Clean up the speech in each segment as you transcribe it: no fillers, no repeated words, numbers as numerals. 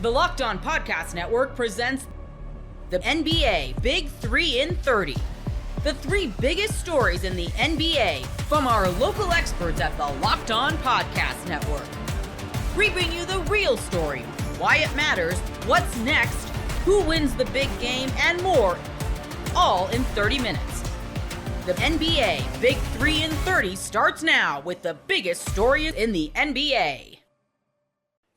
The Locked On Podcast Network presents the NBA Big 3 in 30. The 3 biggest stories in the NBA from our local experts at the Locked On Podcast Network. We bring you the real story, why it matters, what's next, who wins the big game, and more, all in 30 minutes. The NBA Big 3 in 30 starts now with the biggest stories in the NBA.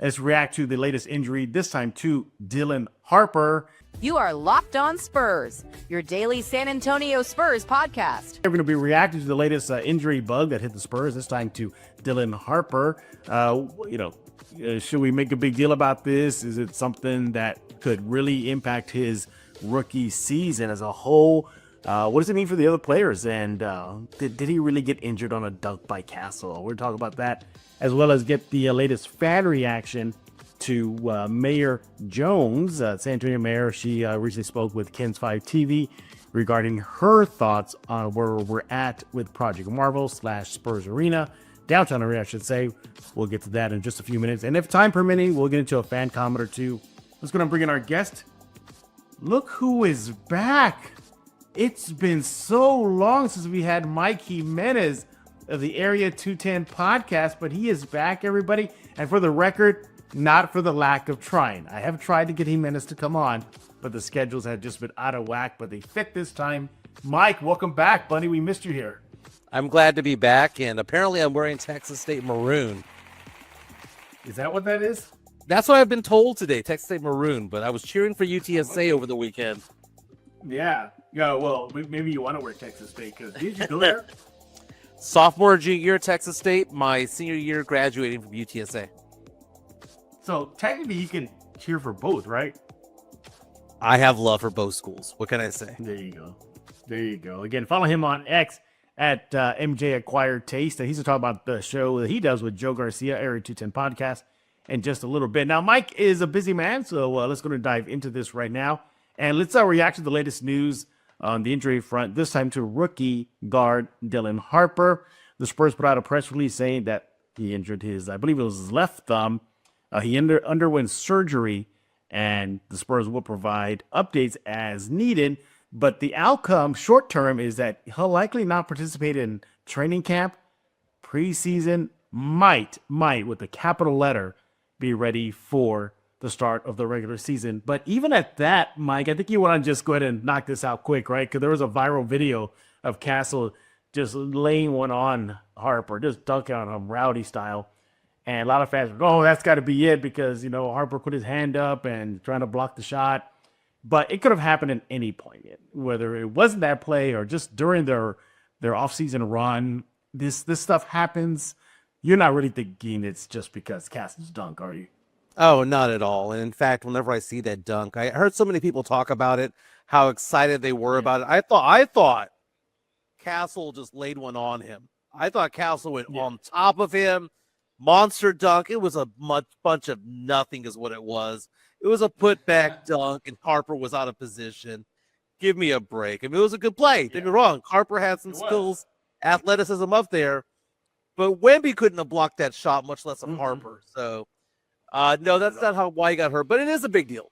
Let's react to the latest injury, this time to Dylan Harper. You are Locked On Spurs, your daily San Antonio Spurs podcast. We're going to be reacting to the latest injury bug that hit the Spurs, this time to Dylan Harper. Should we make a big deal about this? Is it something that could really impact his rookie season as a whole? What does it mean for the other players? And did he really get injured on a dunk by Castle? We're talking about that, as well as get the latest fan reaction to Mayor Jones, San Antonio Mayor. She recently spoke with Ken's 5 TV regarding her thoughts on where we're at with Project Marvel / Spurs Arena, Downtown Arena, I should say. We'll get to that in just a few minutes. And if time permitting, we'll get into a fan comment or two. Let's go and bring in our guest. Look who is back. It's been so long since we had Mike Jimenez of the Area 210 podcast, but he is back, everybody. And for the record, not for the lack of trying. I have tried to get Jimenez to come on, but the schedules had just been out of whack, but they fit this time. Mike, welcome back, buddy. We missed you here. I'm glad to be back, and apparently I'm wearing Texas State maroon. Is that what that is? That's what I've been told today, Texas State maroon, but I was cheering for UTSA over the weekend. Yeah, well, maybe you want to wear Texas State, because did you go there? Sophomore, junior year, Texas State. My senior year, graduating from UTSA. So technically you can cheer for both, right? I have love for both schools. What can I say? There you go. Again, follow him on X at MJ Acquired Taste. And he's going to talk about the show that he does with Joe Garcia, Area 210 podcast, in just a little bit. Now, Mike is a busy man, so let's go and dive into this right now. And let's react to the latest news on the injury front, this time to rookie guard Dylan Harper. The Spurs put out a press release saying that he injured his, I believe it was his left thumb. He underwent surgery, and the Spurs will provide updates as needed. But the outcome, short term, is that he'll likely not participate in training camp. Preseason might, with a capital letter, be ready for the start of the regular season. But even at that, Mike, I think you want to just go ahead and knock this out quick, right? Because there was a viral video of Castle just laying one on Harper, just dunking on him, rowdy style. And a lot of fans were, oh, that's got to be it, because, Harper put his hand up and trying to block the shot. But it could have happened at any point, whether it wasn't that play or just during their offseason run. This stuff happens. You're not really thinking it's just because Castle's dunk, are you? Oh, not at all. And in fact, whenever I see that dunk, I heard so many people talk about it, how excited they were about it. I thought Castle just laid one on him. I thought Castle went on top of him. Monster dunk. It was a bunch of nothing is what it was. It was a putback dunk, and Harper was out of position. Give me a break. I mean, it was a good play. Don't get me wrong. Harper had some skills, athleticism up there, but Wemby couldn't have blocked that shot, much less of Harper. So, no, that's not why he got hurt, but it is a big deal.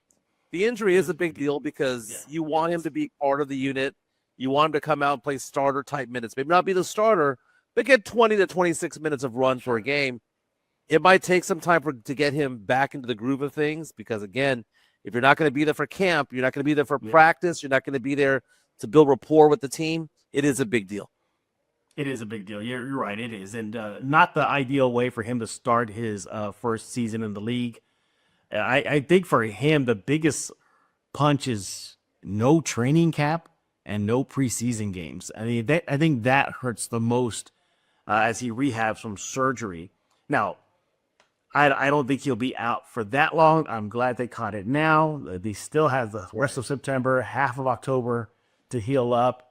The injury is a big deal because you want him to be part of the unit. You want him to come out and play starter-type minutes. Maybe not be the starter, but get 20 to 26 minutes of run for a game. It might take some time to get him back into the groove of things because, again, if you're not going to be there for camp, you're not going to be there for practice, you're not going to be there to build rapport with the team, it is a big deal. It is a big deal. You're right, it is. And not the ideal way for him to start his first season in the league. I think for him, the biggest punch is no training camp and no preseason games. I mean, I think that hurts the most as he rehabs from surgery. Now, I don't think he'll be out for that long. I'm glad they caught it now. They still have the rest of September, half of October to heal up.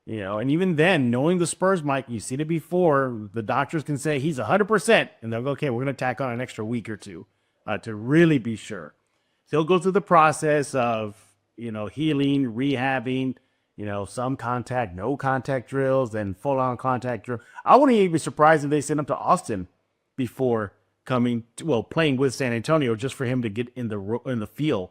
And even then, knowing the Spurs, Mike, you've seen it before, the doctors can say he's 100%, and they'll go, okay, we're going to tack on an extra week or two to really be sure. So he'll go through the process of, healing, rehabbing, some contact, no contact drills, then full-on contact drill. I wouldn't even be surprised if they send him to Austin before playing with San Antonio just for him to get in the field,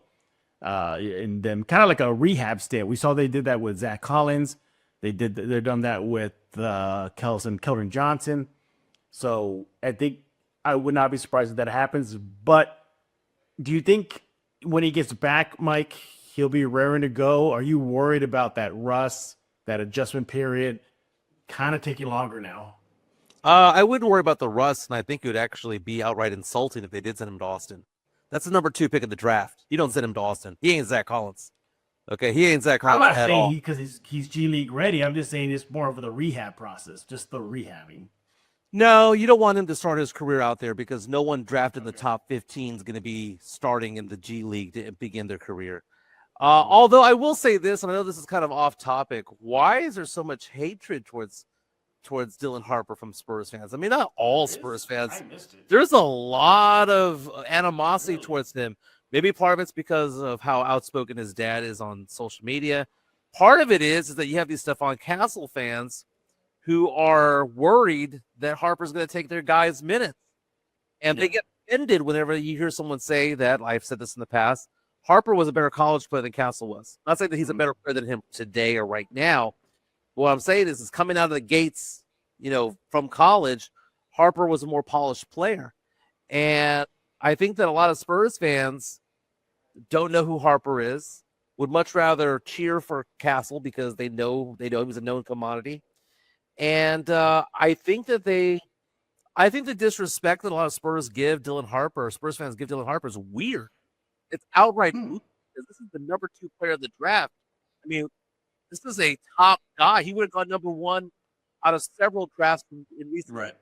and then kind of like a rehab stint. We saw they did that with Zach Collins. They've done that with Keldon Johnson. So I think I would not be surprised if that happens. But do you think when he gets back, Mike, he'll be raring to go? Are you worried about that rust, that adjustment period, kind of taking longer now? I wouldn't worry about the rust, and I think it would actually be outright insulting if they did send him to Austin. That's the number 2 pick of the draft. You don't send him to Austin. He ain't Zach Collins. Okay, he ain't Zach Collins I'm not at all. saying because he's G League ready. I'm just saying it's more of the rehab process, just the rehabbing. No, you don't want him to start his career out there because no one drafted in the top 15 is going to be starting in the G League to begin their career. Although I will say this, and I know this is kind of off topic, why is there so much hatred towards Dylan Harper from Spurs fans? I mean, not all Spurs fans. There's a lot of animosity towards him. Maybe part of it's because of how outspoken his dad is on social media. Part of it is that you have these Stephon Castle fans who are worried that Harper's going to take their guys' minutes. And they get offended whenever you hear someone say that. I've said this in the past. Harper was a better college player than Castle was. I'm not saying that he's a better player than him today or right now. What I'm saying is coming out of the gates, from college, Harper was a more polished player. And I think that a lot of Spurs fans don't know who Harper is, would much rather cheer for Castle because they know he was a known commodity. And I think the disrespect that a lot of Spurs fans give Dylan Harper is weird. It's outright rude because this is the number 2 player of the draft. I mean, this is a top guy. He would have gone number 1 out of several drafts in recent years.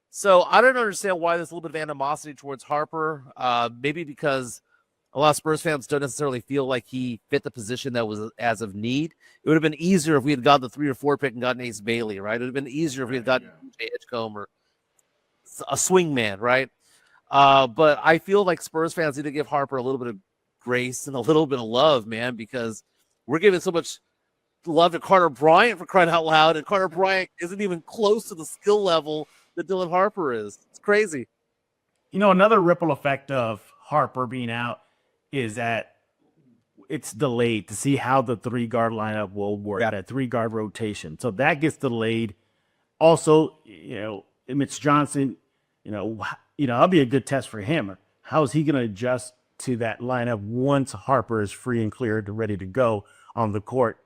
So I don't understand why there's a little bit of animosity towards Harper. Maybe because a lot of Spurs fans don't necessarily feel like he fit the position that was as of need. It would have been easier if we had gotten the 3 or 4 pick and gotten Ace Bailey, right? It would have been easier if we had gotten Edgecombe or a swing man, right? But I feel like Spurs fans need to give Harper a little bit of grace and a little bit of love, man, because we're giving so much love to Carter Bryant for crying out loud, and Carter Bryant isn't even close to the skill level that Dylan Harper is. It's crazy. Another ripple effect of Harper being out is that it's delayed to see how the 3-guard lineup will work, that 3-guard rotation. So that gets delayed. Also, Mitch Johnson, that'll be a good test for him. How is he going to adjust to that lineup once Harper is free and cleared, ready to go on the court?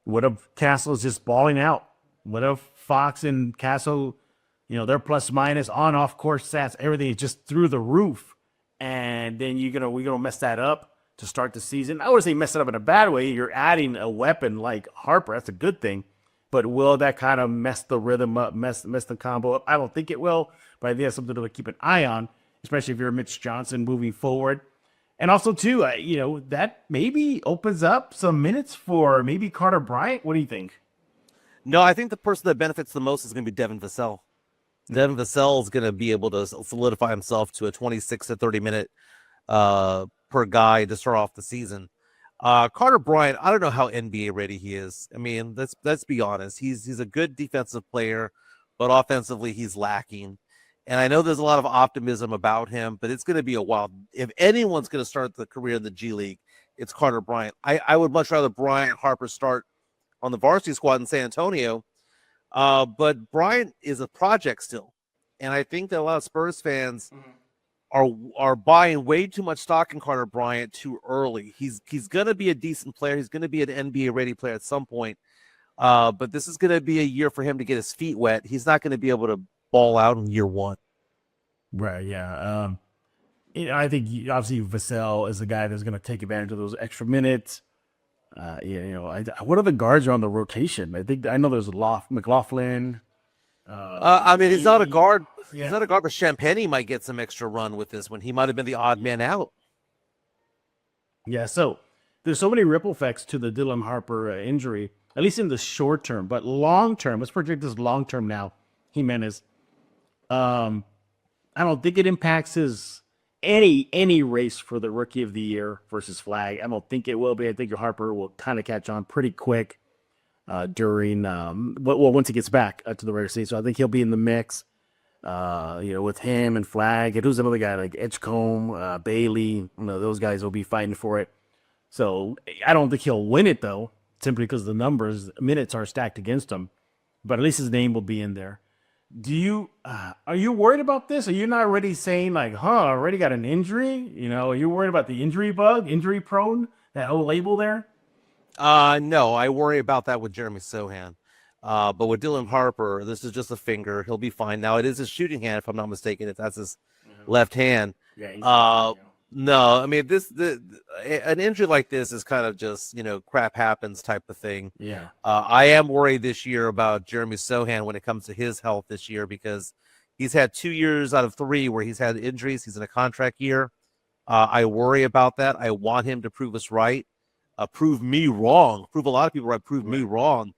What if Castle is just balling out? What if Fox and Castle, their plus minus on off court stats, everything is just through the roof, and then we're gonna mess that up to start the season? I wouldn't say mess it up in a bad way. You're adding a weapon like Harper. That's a good thing. But will that kind of mess the rhythm up, mess the combo up? I don't think it will, but I think that's something to keep an eye on, especially if you're Mitch Johnson moving forward. And also, too, that maybe opens up some minutes for maybe Carter Bryant. What do you think? No, I think the person that benefits the most is going to be Devin Vassell. Devin Vassell is going to be able to solidify himself to a 26 to 30 minute per guy to start off the season. Carter Bryant, I don't know how NBA ready he is. I mean, let's be honest. He's a good defensive player, but offensively he's lacking. And I know there's a lot of optimism about him, but it's going to be a while. If anyone's going to start the career in the G League, it's Carter Bryant. I would much rather Bryant Harper start on the varsity squad in San Antonio. But Bryant is a project still. And I think that a lot of Spurs fans are buying way too much stock in Carter Bryant too early. He's going to be a decent player. He's going to be an NBA ready player at some point. But this is going to be a year for him to get his feet wet. He's not going to be able to ball out in year 1. Right. Yeah. I think obviously Vassell is the guy that's going to take advantage of those extra minutes. What other guards are on the rotation? I know there's McLaughlin. He's not a guard. Yeah. He's not a guard, but Champagny might get some extra run with this one. He might have been the odd man out. Yeah. So there's so many ripple effects to the Dylan Harper injury, at least in the short term, but long term. Let's project this long term now. Jimenez. I don't think it impacts his any race for the Rookie of the Year versus Flag. I don't think it will be. I think Harper will kind of catch on pretty quick during once he gets back to the regular season. So I think he'll be in the mix. with him and Flag. And who's another guy like Edgecombe, Bailey? Those guys will be fighting for it. So I don't think he'll win it though, simply because the minutes are stacked against him. But at least his name will be in there. Are you worried about this? Are you not already saying like, already got an injury? Are you worried about the injury bug, injury prone, that whole label there? No, I worry about that with Jeremy Sohan. But with Dylan Harper, this is just a finger. He'll be fine. Now, it is his shooting hand, if I'm not mistaken, if that's his left hand. Yeah. No, I mean, an injury like this is kind of just, crap happens type of thing. Yeah. I am worried this year about Jeremy Sohan when it comes to his health this year, because he's had 2 years out of 3 where he's had injuries. He's in a contract year. I worry about that. I want him to prove us right, prove me wrong, prove a lot of people right, prove me wrong,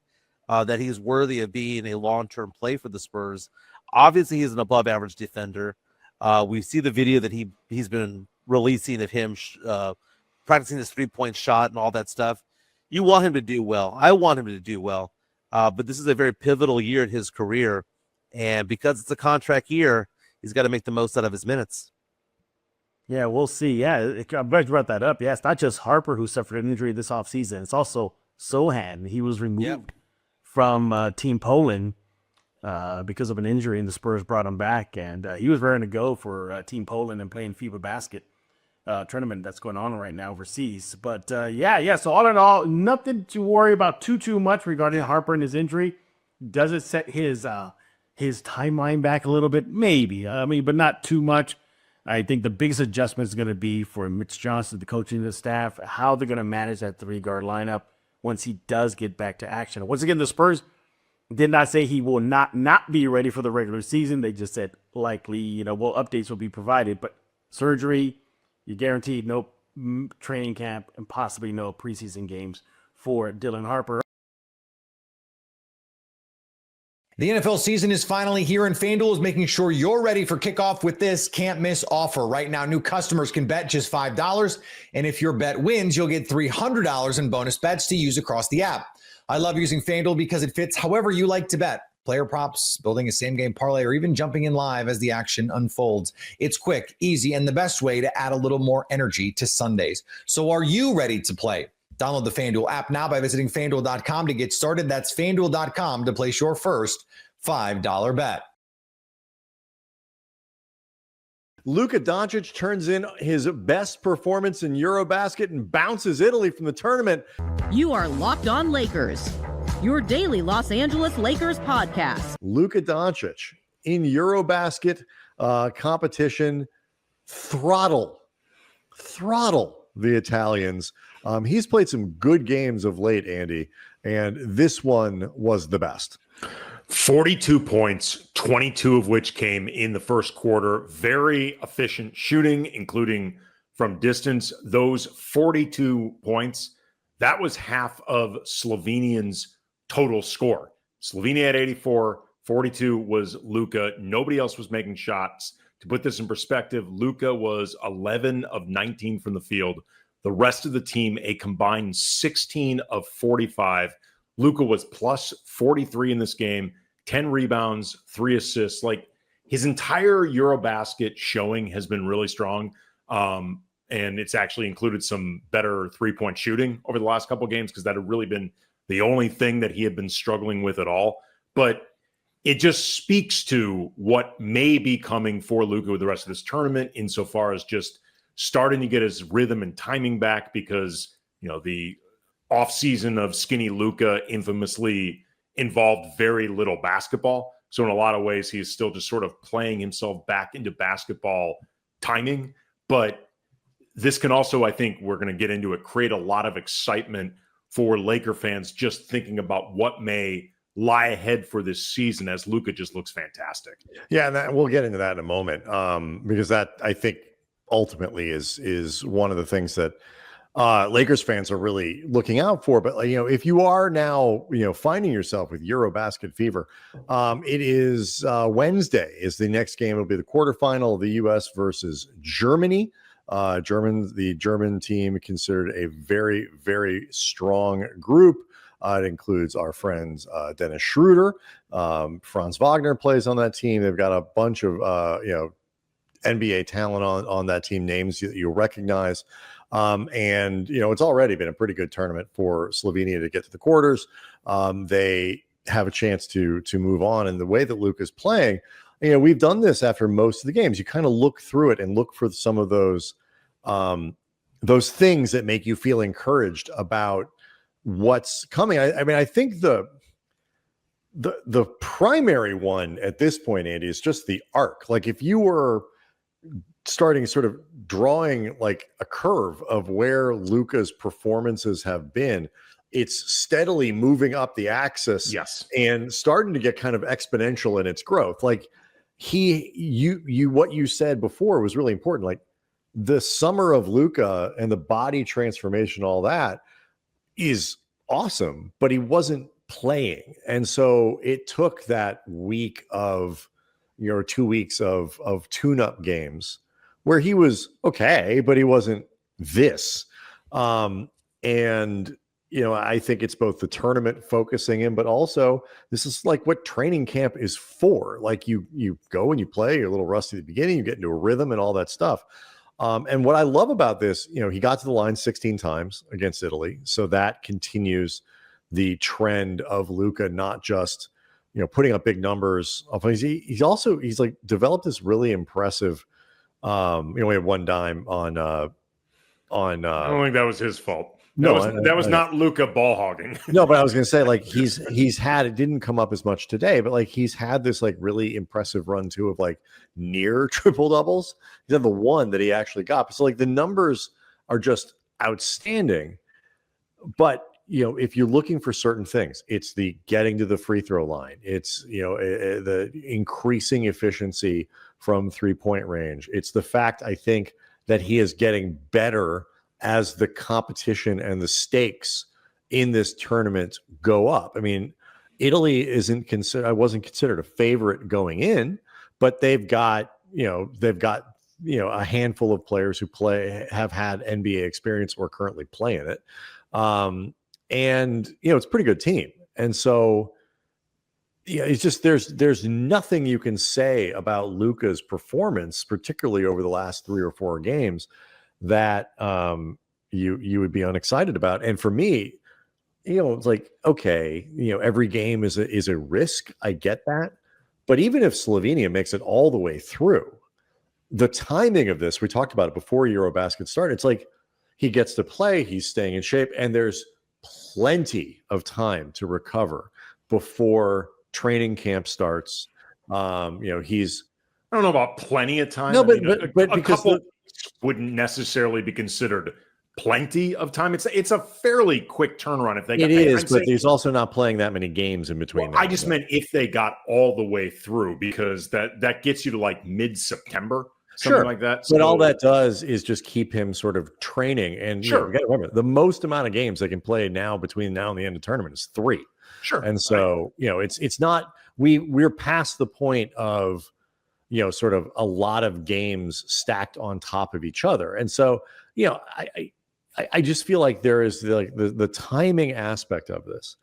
that he's worthy of being a long-term play for the Spurs. Obviously, he's an above-average defender. We see the video that he's been releasing of him practicing his three-point shot and all that stuff. You want him to do well. I want him to do well. But this is a very pivotal year in his career. And because it's a contract year, he's got to make the most out of his minutes. Yeah, we'll see. Yeah, I'm glad you brought that up. Yeah, it's not just Harper who suffered an injury this offseason. It's also Sohan. He was removed from Team Poland because of an injury, and the Spurs brought him back. And he was raring to go for Team Poland and playing FIBA basket tournament that's going on right now overseas. But so all in all, nothing to worry about too much regarding Harper and his injury. Does it set his timeline back a little bit? Maybe. But not too much. I think the biggest adjustment is going to be for Mitch Johnson, the coaching of the staff, how they're going to manage that 3-guard lineup once he does get back to action. Once again, the Spurs did not say he will not be ready for the regular season. They just said likely, updates will be provided. But surgery, you guaranteed no training camp and possibly no preseason games for Dylan Harper. The NFL season is finally here, and FanDuel is making sure you're ready for kickoff with this can't-miss offer. Right now, new customers can bet just $5, and if your bet wins, you'll get $300 in bonus bets to use across the app. I love using FanDuel because it fits however you like to bet. Player props, building a same-game parlay, or even jumping in live as the action unfolds. It's quick, easy, and the best way to add a little more energy to Sundays. So are you ready to play? Download the FanDuel app now by visiting FanDuel.com to get started. That's FanDuel.com to place your first $5 bet. Luka Doncic turns in his best performance in Eurobasket and bounces Italy from the tournament. You are Locked On Lakers, your daily Los Angeles Lakers podcast. Luka Doncic in Eurobasket competition throttle the Italians. He's played some good games of late, Andy, and this one was the best. 42 points, 22 of which came in the first quarter. Very efficient shooting, including from distance. Those 42 points, that was half of Slovenian's total score. Slovenia had 84, 42 was Luka. Nobody else was making shots. To put this in perspective, Luka was 11 of 19 from the field. The rest of the team, a combined 16 of 45. Luka was plus 43 in this game, 10 rebounds, 3 assists. Like, his entire Eurobasket showing has been really strong. And it's actually included some better three-point shooting over the last couple of games, because that had really been the only thing that he had been struggling with at all. But it just speaks to what may be coming for Luka with the rest of this tournament, insofar as just starting to get his rhythm and timing back, because, the offseason of skinny Luka infamously involved very little basketball. So in a lot of ways, he is still just sort of playing himself back into basketball timing. But this can also, I think we're going to get into it, create a lot of excitement for Laker fans just thinking about what may lie ahead for this season, as Luka just looks fantastic. Yeah, and we'll get into that in a moment, because that, I think, ultimately is one of the things that Lakers fans are really looking out for. But if you are now finding yourself with Eurobasket fever, it is Wednesday is the next game. It'll be the quarterfinal of the U.S. versus Germany. The German team considered a very, very strong group. It includes our friends Dennis Schroeder, Franz Wagner plays on that team. They've got a bunch of NBA talent on that team, names that you'll recognize. And it's already been a pretty good tournament for Slovenia to get to the quarters. They have a chance to move on. And the way that Luka's playing, we've done this after most of the games. You kind of look through it and look for some of those things that make you feel encouraged about what's coming. I think the primary one at this point, Andy, is just the arc. Like if you were starting sort of drawing like a curve of where Luka's performances have been, it's steadily moving up the axis, yes, and starting to get kind of exponential in its growth. Like what you said before was really important. Like the summer of Luka and the body transformation, all that is awesome, but he wasn't playing. And so it took that week of, 2 weeks of tune-up games where he was okay, but he wasn't this. I think it's both the tournament focusing in, but also this is like what training camp is for. Like you go and you play, you're a little rusty at the beginning, you get into a rhythm and all that stuff. And what I love about this, he got to the line 16 times against Italy. So that continues the trend of Luka, not just, putting up big numbers. He's like developed this really impressive, we had one dime on. I don't think that was his fault. That was not Luka ball hogging. No, but I was going to say, like, he's had, it didn't come up as much today, but like he's had this like really impressive run too of like near triple doubles. He's had the one that he actually got. So like the numbers are just outstanding. But if you're looking for certain things, it's the getting to the free throw line. It's the increasing efficiency from 3-point range. It's the fact, I think, that he is getting better as the competition and the stakes in this tournament go up. I mean, Italy wasn't considered a favorite going in, but they've got a handful of players who have had NBA experience or currently playing it. It's a pretty good team. And so, it's just, there's nothing you can say about Luka's performance, particularly over the last 3 or 4 games, that you would be unexcited about. And for me, it's like, okay, every game is a risk. I get that. But even if Slovenia makes it all the way through, the timing of this, we talked about it before Eurobasket started. It's like he gets to play, he's staying in shape, and there's plenty of time to recover before training camp starts. I don't know about plenty of time. No, but a because couple wouldn't necessarily be considered plenty of time. It's a fairly quick turnaround if they got it is, but he's also not playing that many games in between. I just meant if they got all the way through, because that gets you to like mid-September, something like that. But all that does is just keep him sort of training. And we got to remember, the most amount of games they can play now between now and the end of the tournament is 3. Sure. And so, it's not, we're past the point of, sort of a lot of games stacked on top of each other. And so, I just feel like there is the timing aspect of this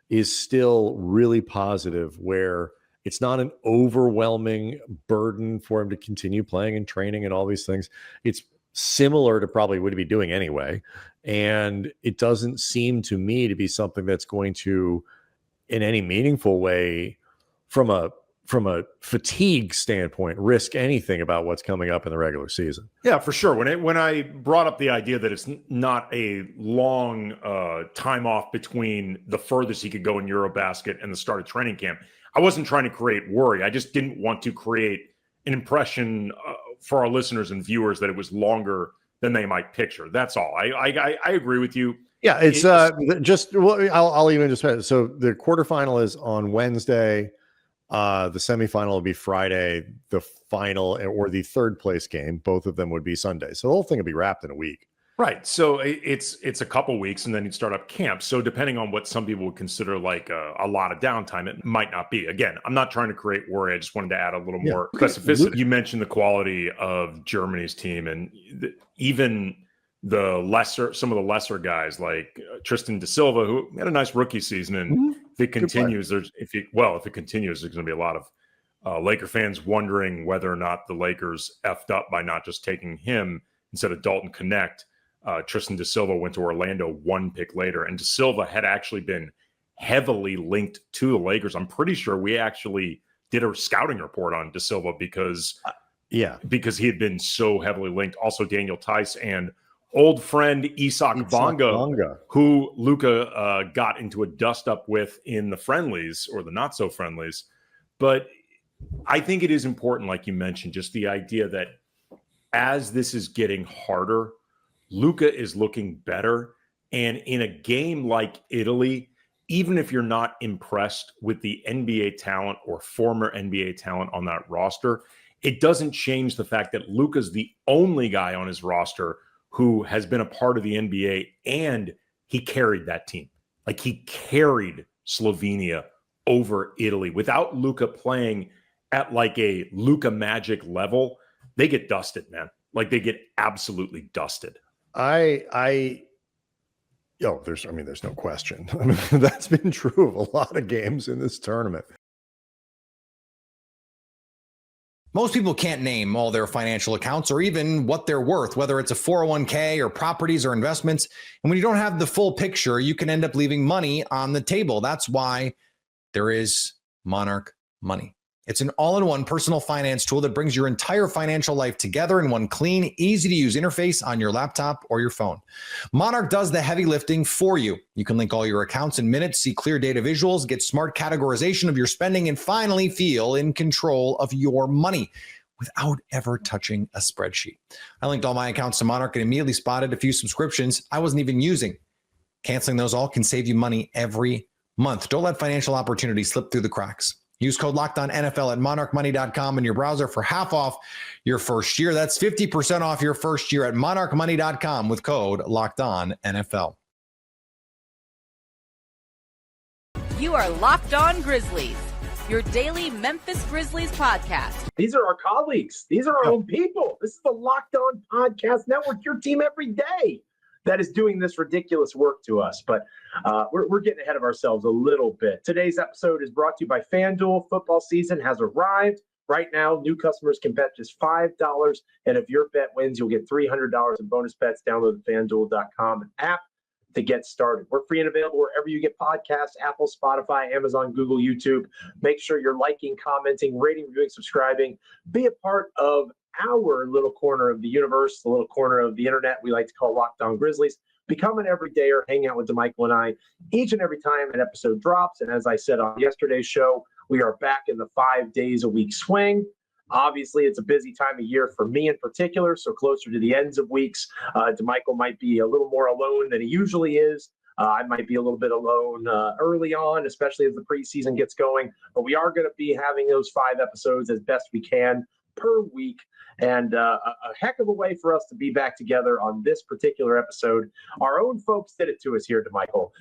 is still really positive, where it's not an overwhelming burden for him to continue playing and training and all these things. It's similar to probably what he'd be doing anyway. And it doesn't seem to me to be something that's going to, in any meaningful way, from a fatigue standpoint, risk anything about what's coming up in the regular season. Yeah, for sure. When I brought up the idea that it's not a long time off between the furthest he could go in Eurobasket and the start of training camp, I wasn't trying to create worry. I just didn't want to create an impression for our listeners and viewers that it was longer than they might picture. That's all. I agree with you. Yeah, I'll even just say, so the quarterfinal is on Wednesday. The semifinal will be Friday. The final or the third place game, both of them would be Sunday. So the whole thing will be wrapped in a week. Right. So it's a couple weeks, and then you'd start up camp. So depending on what some people would consider like a lot of downtime, it might not be. Again, I'm not trying to create worry. I just wanted to add a little more specificity. You mentioned the quality of Germany's team, and even some of the lesser guys like Tristan Da Silva, who had a nice rookie season. And if it continues, there's going to be a lot of Laker fans wondering whether or not the Lakers effed up by not just taking him instead of Dalton Connect. Tristan Da Silva went to Orlando 1 pick later, and Da Silva had actually been heavily linked to the Lakers. I'm pretty sure we actually did a scouting report on Da Silva because he had been so heavily linked. Also, Daniel Tice and old friend Isak Bonga, who Luka got into a dust-up with in the friendlies or the not-so-friendlies. But I think it is important, like you mentioned, just the idea that as this is getting harder, Luka is looking better. And in a game like Italy, even if you're not impressed with the NBA talent or former NBA talent on that roster, it doesn't change the fact that Luka's the only guy on his roster who has been a part of the NBA, and he carried that team. Like, he carried Slovenia over Italy. Without Luka playing at like a Luka Magic level, they get dusted, man. Like, they get absolutely dusted. There's no question. I mean, that's been true of a lot of games in this tournament. Most people can't name all their financial accounts or even what they're worth, whether it's a 401k or properties or investments. And when you don't have the full picture, you can end up leaving money on the table. That's why there is Monarch Money. It's an all-in-one personal finance tool that brings your entire financial life together in one clean, easy-to-use interface on your laptop or your phone. Monarch does the heavy lifting for you. You can link all your accounts in minutes, see clear data visuals, get smart categorization of your spending, and finally feel in control of your money without ever touching a spreadsheet. I linked all my accounts to Monarch and immediately spotted a few subscriptions I wasn't even using. Canceling those all can save you money every month. Don't let financial opportunities slip through the cracks. Use code LOCKEDONNFL at monarchmoney.com in your browser for half off your first year. That's 50% off your first year at monarchmoney.com with code LOCKEDONNFL. You are Locked On Grizzlies, your daily Memphis Grizzlies podcast. These are our colleagues. These are our own people. This is the Locked On Podcast Network, your team every day, that is doing this ridiculous work to us. But we're getting ahead of ourselves a little bit. Today's episode is brought to you by FanDuel. Football season has arrived. Right now, new customers can bet just $5. And if your bet wins, you'll get $300 in bonus bets. Download the FanDuel.com app to get started. We're free and available wherever you get podcasts, Apple, Spotify, Amazon, Google, YouTube. Make sure you're liking, commenting, rating, reviewing, subscribing. Be a part of our little corner of the universe, the little corner of the internet we like to call Locked On Grizzlies. Become an everydayer, hang out with DeMichael and I each and every time an episode drops. And as I said on yesterday's show, we are back in the 5 days a week swing. Obviously, it's a busy time of year for me in particular, so closer to the ends of weeks, DeMichael might be a little more alone than he usually is. I might be a little bit alone early on, especially as the preseason gets going. But we are going to be having those 5 episodes as best we can per week. And a heck of a way for us to be back together on this particular episode. Our own folks did it to us here, DeMichael.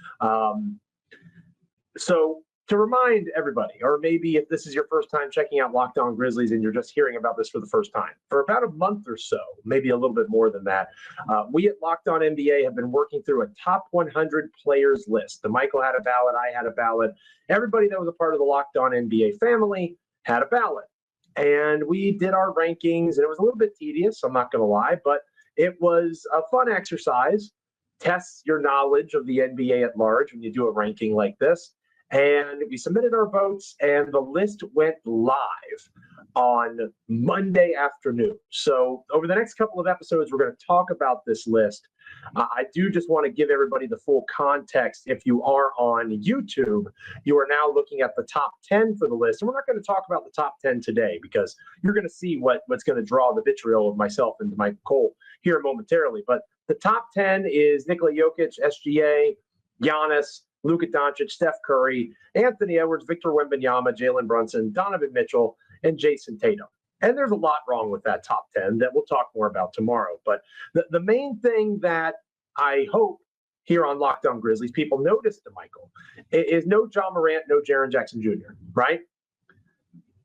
So to remind everybody, or maybe if this is your first time checking out Locked On Grizzlies and you're just hearing about this for the first time, for about a month or so, maybe a little bit more than that, we at Locked On NBA have been working through a top 100 players list. DeMichael had a ballot, I had a ballot. Everybody that was a part of the Locked On NBA family had a ballot. And we did our rankings, and it was a little bit tedious, I'm not going to lie, but it was a fun exercise. Tests your knowledge of the NBA at large when you do a ranking like this. And we submitted our votes, and the list went live on Monday afternoon. So over the next couple of episodes, we're going to talk about this list. I do just want to give everybody the full context. If you are on YouTube, you are now looking at the top 10 for the list. And we're not going to talk about the top 10 today because you're going to see what's going to draw the vitriol of myself and Mike Cole here momentarily. But the top 10 is Nikola Jokic, SGA, Giannis, Luka Doncic, Steph Curry, Anthony Edwards, Victor Wembanyama, Jalen Brunson, Donovan Mitchell, and Jason Tatum. And there's a lot wrong with that top 10 that we'll talk more about tomorrow. But the main thing that I hope here on Locked On Grizzlies people notice, DeMichael, is no John Morant, no Jaren Jackson Jr., right?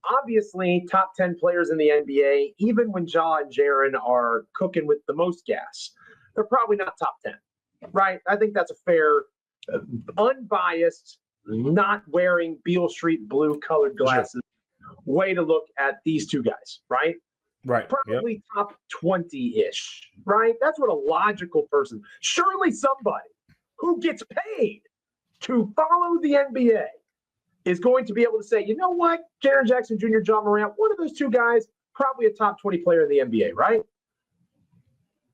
Obviously, top 10 players in the NBA, even when Ja and Jaren are cooking with the most gas, they're probably not top 10, right? I think that's a fair, unbiased, not wearing Beale Street blue colored glasses way to look at these two guys, right? Right. Probably top 20-ish, right? That's what a logical person, surely somebody who gets paid to follow the NBA is going to be able to say, you know what, Jaren Jackson Jr., John Morant, one of those two guys, probably a top 20 player in the NBA, right?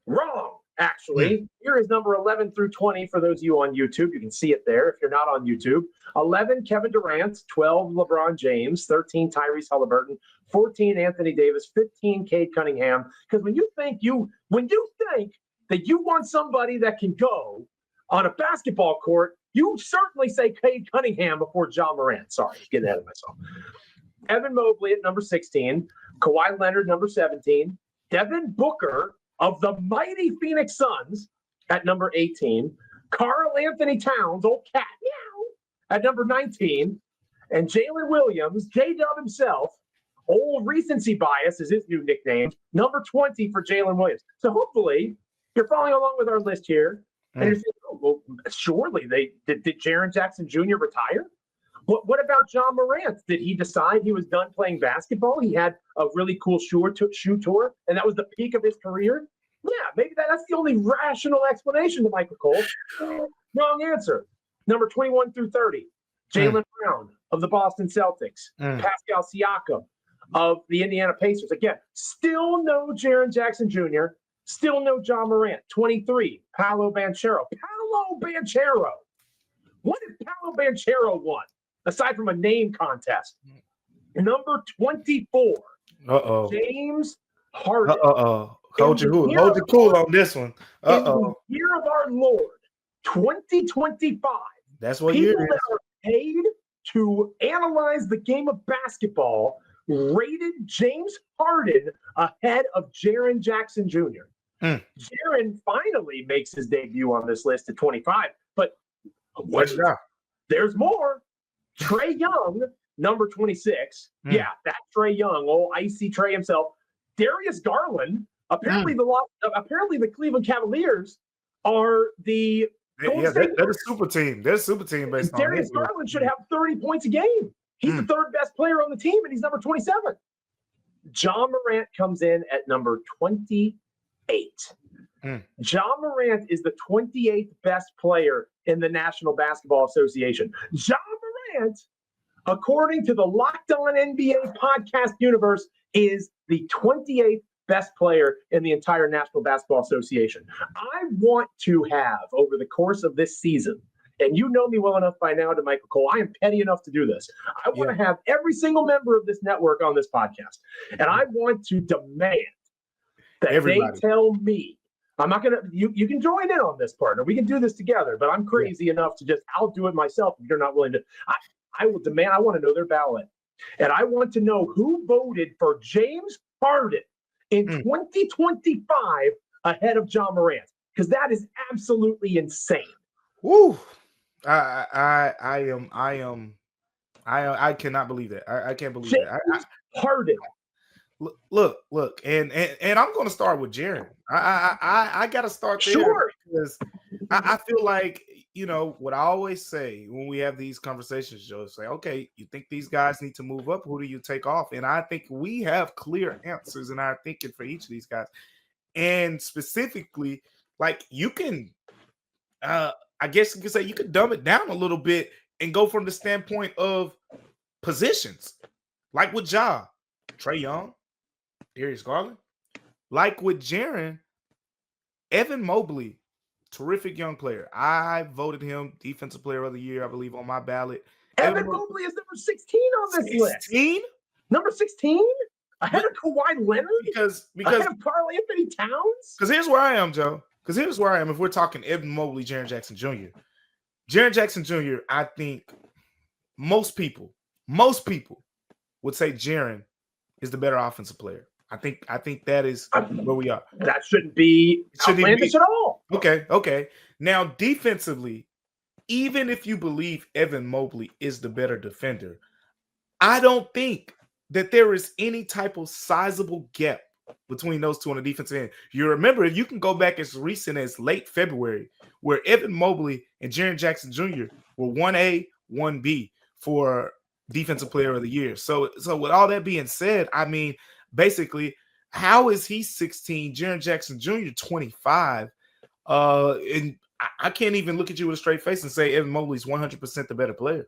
Wrong, actually. Here is number 11 through 20 for those of you on YouTube. You can see it there if you're not on YouTube. 11, Kevin Durant. 12, LeBron James. 13, Tyrese Halliburton. 14, Anthony Davis. 15, Cade Cunningham. Because when you think that you want somebody that can go on a basketball court, you certainly say Cade Cunningham before John Morant. Sorry, getting ahead of myself. Evan Mobley at number 16. Kawhi Leonard, number 17. Devin Booker of the mighty Phoenix Suns at number 18. Karl Anthony Towns, old cat, meow, at number 19. And Jalen Williams, J-Dub himself, old recency bias is his new nickname, number 20 for Jalen Williams. So hopefully you're following along with our list here. And you're saying, oh, well, surely did Jaren Jackson Jr. retire? What about John Morant? Did he decide he was done playing basketball? He had a really cool shoe tour, and that was the peak of his career? Yeah, maybe that's the only rational explanation to Michael Cole. Wrong answer. Number 21 through 30, Jaylen Brown of the Boston Celtics. Pascal Siakam of the Indiana Pacers. Again, still no Jaren Jackson Jr., still no John Morant. 23, Paolo Banchero. Paolo Banchero. What did Paolo Banchero want? Aside from a name contest. Number 24. James Harden. Hold your cool on this one. In the year of our Lord, 2025. That's what people year it that is. are paid to analyze the game of basketball rated James Harden ahead of Jaren Jackson Jr. Jaren finally makes his debut on this list at 25. But there's more. Trae Young, number 26. Yeah, that's Trae Young, old icy Trae himself. Darius Garland. Apparently, the Cleveland Cavaliers are the they're a super team. They're a super team based on Darius Garland should have 30 points a game. He's the third best player on the team, and he's number 27. John Morant comes in at number 28. John Morant is the 28th best player in the National Basketball Association. John Morant, according to the Locked On NBA podcast universe, is the 28th best player in the entire National Basketball Association. I want to have, over the course of this season, and you know me well enough by now, to Michael Cole, I am petty enough to do this. I want to have every single member of this network on this podcast. And I want to demand that they tell me, I'm not going to, you can join in on this, partner. We can do this together, but I'm crazy enough to I'll do it myself if you're not willing to. I will demand, I want to know their ballot. And I want to know who voted for James Harden in 2025 ahead of John Morant, because that is absolutely insane. Woo! I cannot believe that. I can't believe that. Harden. Look, and I'm going to start with Jaren. I got to start there because I feel like, you know, what I always say when we have these conversations, Joe, say, okay, you think these guys need to move up? Who do you take off? And I think we have clear answers in our thinking for each of these guys. And specifically, like, you can, I guess you could say, you could dumb it down a little bit and go from the standpoint of positions. Like with Ja, Trae Young, Darius Garland. Like with Jaren, Evan Mobley, terrific young player. I voted him Defensive Player of the Year, I believe, on my ballot. Evan Mobley is number 16 on this list. 16? Number 16? Ahead of Kawhi Leonard? Because ahead of Karl Anthony Towns? Because here's where I am, Joe. Because here's where I am. If we're talking Evan Mobley, Jaren Jackson Jr. Jaren Jackson Jr., I think most people would say Jaren is the better offensive player. I think that is where we are. That shouldn't be outlandish at all. Okay. Now, defensively, even if you believe Evan Mobley is the better defender, I don't think that there is any type of sizable gap between those two on the defensive end. You remember, you can go back as recent as late February, where Evan Mobley and Jaren Jackson Jr. were 1A, 1B for Defensive Player of the Year. So with all that being said, I mean, basically, how is he 16, Jaren Jackson Jr. 25? And I can't even look at you with a straight face and say Evan Mobley's 100% the better player.